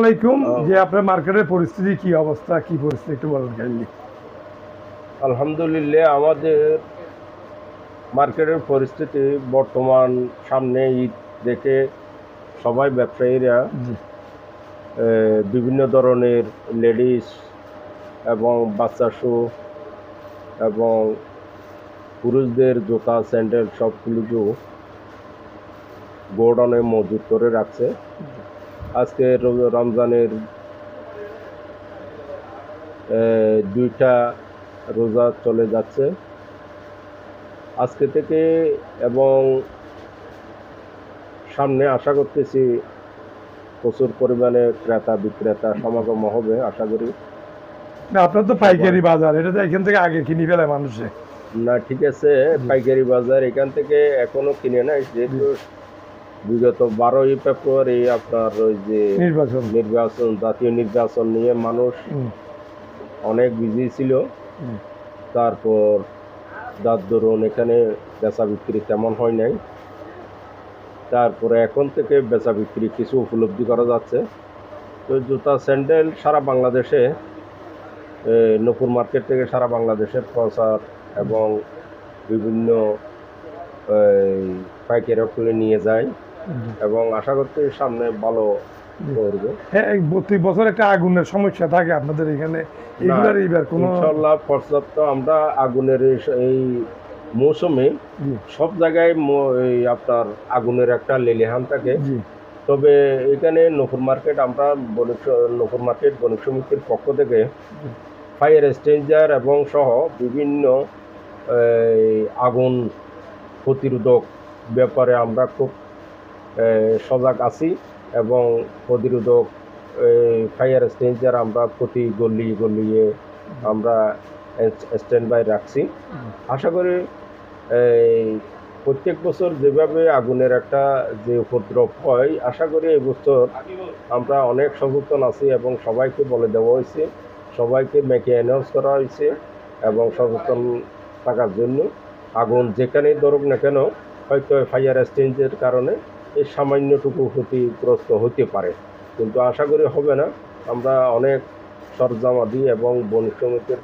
আলাইকুম। যে আপনার মার্কেটের পরিস্থিতি কি অবস্থা, কি পরিস্থিতি একটু বলেন কাইন্ডলি। আলহামদুলিল্লাহ, আমাদের মার্কেটের পরিস্থিতি বর্তমান সামনে ঈদ দেখে সবাই ব্যবসায়ীরা জি বিভিন্ন ধরনের লেডিস এবং বাচ্চা শু এবং পুরুষদের জুতা স্যান্ডেল সবগুলো গোডাউনে মজুত করে রাখছে। আজকে রমজানের 2টা রোজা চলে যাচ্ছে আজকে থেকে, এবং সামনে আশা করতেছি প্রচুর পরিমাণে ক্রেতা বিক্রেতা সমাগম হবে আশা করি। না, আপনার তো পাইকারি বাজার, এটা তো এখান থেকে আগে কিনে ফেলে মানুষে। না, ঠিক আছে, পাইকারি বাজার এখান থেকে এখনো কিনে নাই, যেহেতু বিগত 12ই ফেব্রুয়ারি আপনার ওই যে নির্বাচন জাতীয় নির্বাচন নিয়ে মানুষ অনেক বিজি ছিল। তারপর যার দরুন এখানে বেচা বিক্রি তেমন হয় নাই। তারপরে এখন থেকে বেচা বিক্রি কিছু উপলব্ধি করা যাচ্ছে। তো জুতা স্যান্ডেল সারা বাংলাদেশে, নূপুর মার্কেট থেকে সারা বাংলাদেশের প্রচার এবং বিভিন্ন পাইকারি করে নিয়ে যায়, এবং আশা করতে সামনে ভালো করবে। হ্যাঁ, 32 বছর একটা আগুনের সমস্যা থাকে আপনাদের এখানে, এগুলার এইবার কোনো ইনশাল্লাহ পর্যাপ্ত আমরা আগুনের এই মৌসুমে সব জায়গায় আপনার আগুনের একটা লেলিহান থাকে। তবে এখানে নূপুর মার্কেট, আমরা নূপুর মার্কেট বণিক সমিতির পক্ষ থেকে ফায়ার এক্সটিংগুইশার এবং সহ বিভিন্ন আগুন প্রতিরোধক ব্যাপারে আমরা খুব সজাগ আছি, এবং প্রতিরোধক ফায়ার এক্সটিংগুইশার আমরা প্রতি গলিয়ে আমরা স্ট্যান্ড বাই রাখছি। আশা করি প্রত্যেক বছর যেভাবে আগুনের একটা যে উপদ্রব হয়, আশা করি এই বছর আমরা অনেক সচেতন আছি এবং সবাইকে বলে দেওয়া হয়েছে, সবাইকে মেকে অ্যানাউন্স করা হয়েছে, এবং সচেতন থাকার জন্য। আগুন যেখানেই ধরুক না কেন, হয়তো ফায়ার এক্সটিংগুইশারের কারণে এই সামান্যটুকু ক্ষতিগ্রস্ত হতে পারে, কিন্তু আশা করি হবে না। আমরা অনেক সরঞ্জামাদি এবং বণিক সমিতির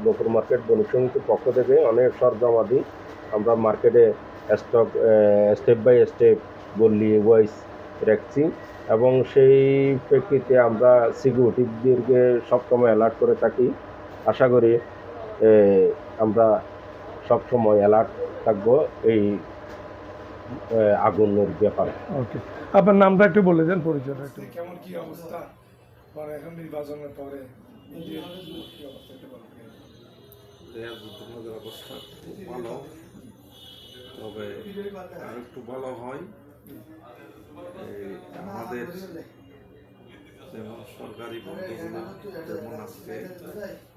নূপুর মার্কেট বণিক সমিতির পক্ষ থেকে অনেক সরঞ্জামাদি আমরা মার্কেটে স্টেপ বাই স্টেপ গলি ওয়াইজ রাখছি, এবং সেই প্রেক্ষিতে আমরা সিকিউরিটিদেরকে সবসময় অ্যালার্ট করে থাকি। আশা করি আমরা সবসময় অ্যালার্ট থাকবো এই আগুনের ব্যাপারে। ওকে, আপনার নামটা একটু বলে দেন, পরিচয়টা একটু। কেমন কি অবস্থা এখন নির্বাচনের পরে অবস্থা খুব ভালো, তবে আর একটু ভালো হয়। আমাদের যেমন সরকারি বন্ধগুলো, যেমন আজকে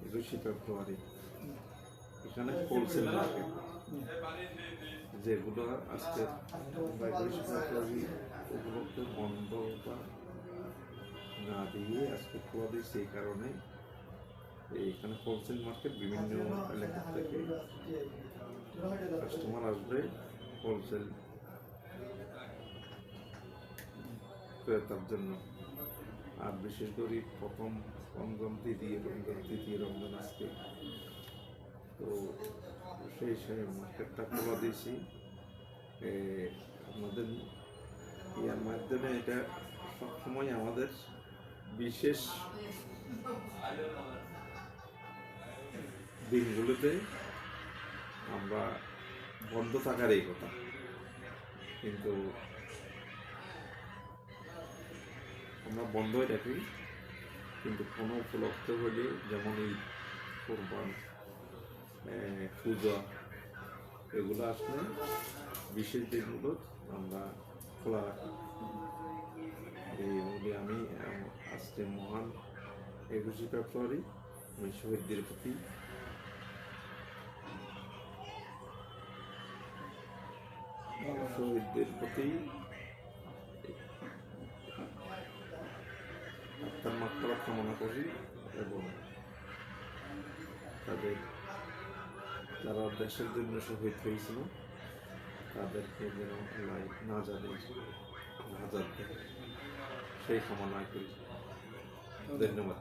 21 ফেব্রুয়ারি এখানে হোলসেল মার্কেট, যেগুলো আজকে 21 ফেব্রুয়ারি উপলক্ষে বন্ধ না দিয়ে আজকে খোলা দিচ্ছে। এই কারণে এইখানে হোলসেল মার্কেট বিভিন্ন এলাকা থেকে কাস্টমার আসবে হোলসেল ক্রেতার জন্য। আর বিশেষ করে প্রথম রমজান, তৃতীয় রমজান আজকে, তো সেই মার্কেটটা খোলা দিয়েছি আমাদের ইয়ার মাধ্যমে। এটা সবসময় আমাদের বিশেষ দিনগুলোতে আমরা বন্ধ থাকার এই কথা, কিন্তু আমরা বন্ধই রাখি। কিন্তু কোনো উপলক্ষ হলে, যেমন এই কোরবান, পূজা, এগুলো আসলে বিশেষ দিনগুলো আমরা খোলা রাখি। এই বলে আমি আজকে মহান 21 ফেব্রুয়ারি আমি শহীদদের প্রতি আত্মার মাত্রা কামনা করি, এবং তাদের যারা দেশের জন্য শহীদ হয়েছিল তাদেরকে যেন না জানে, সেই কামনা করি। ধন্যবাদ।